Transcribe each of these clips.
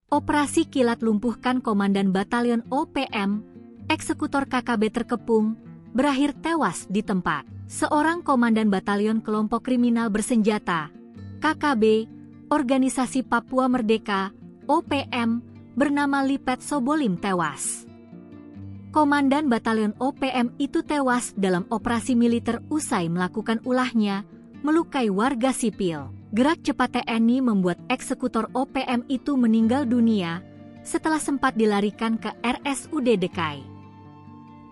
Operasi kilat lumpuhkan Komandan Batalion OPM, eksekutor KKB terkepung, berakhir tewas di tempat. Seorang komandan batalion kelompok kriminal bersenjata, KKB, Organisasi Papua Merdeka, OPM, bernama Lipet Sobolim tewas. Komandan batalion OPM itu tewas dalam operasi militer usai melakukan ulahnya, melukai warga sipil. Gerak cepat TNI membuat eksekutor OPM itu meninggal dunia setelah sempat dilarikan ke RSUD Dekai.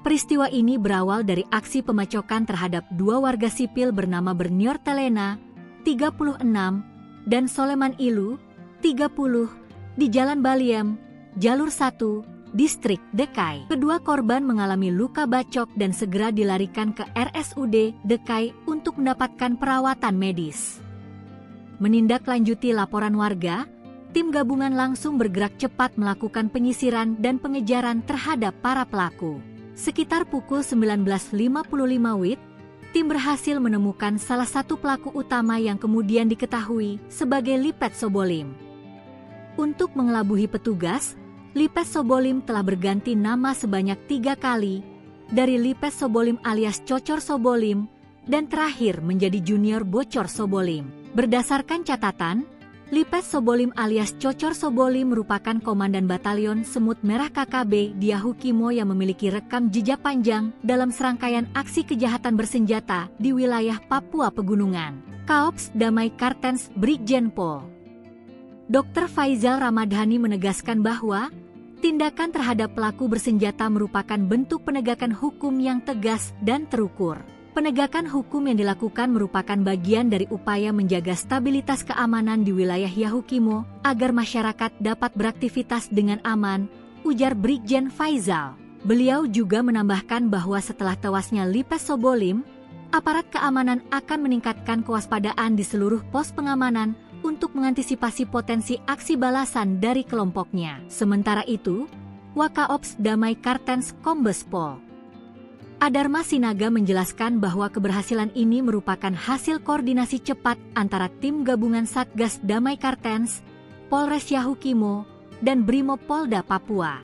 Peristiwa ini berawal dari aksi pemacokan terhadap dua warga sipil bernama Bernior Telena, 36, dan Soleman Ilu, 30, di Jalan Baliem, Jalur 1, Distrik Dekai. Kedua korban mengalami luka bacok dan segera dilarikan ke RSUD Dekai untuk mendapatkan perawatan medis. Menindaklanjuti laporan warga, tim gabungan langsung bergerak cepat melakukan penyisiran dan pengejaran terhadap para pelaku. Sekitar pukul 19.55 WIB, tim berhasil menemukan salah satu pelaku utama yang kemudian diketahui sebagai Lipet Sobolim. Untuk mengelabuhi petugas, Lipet Sobolim telah berganti nama sebanyak 3 kali, dari Lipet Sobolim alias Cocor Sobolim, dan terakhir menjadi Junior Bocor Sobolim. Berdasarkan catatan, Lipet Sobolim alias Cocor Sobolim merupakan komandan batalion Semut Merah KKB di Yahukimo yang memiliki rekam jejak panjang dalam serangkaian aksi kejahatan bersenjata di wilayah Papua Pegunungan. Kaops Damai Kartens Brigjen Pol Dr. Faizal Ramadhani menegaskan bahwa tindakan terhadap pelaku bersenjata merupakan bentuk penegakan hukum yang tegas dan terukur. Penegakan hukum yang dilakukan merupakan bagian dari upaya menjaga stabilitas keamanan di wilayah Yahukimo agar masyarakat dapat beraktivitas dengan aman, ujar Brigjen Faizal. Beliau juga menambahkan bahwa setelah tewasnya Lipet Sobolim, aparat keamanan akan meningkatkan kewaspadaan di seluruh pos pengamanan untuk mengantisipasi potensi aksi balasan dari kelompoknya. Sementara itu, Wakaops Damai Kartens Kombes Pol Adarma Sinaga menjelaskan bahwa keberhasilan ini merupakan hasil koordinasi cepat antara tim gabungan Satgas Damai Kartens, Polres Yahukimo, dan Brimob Polda Papua.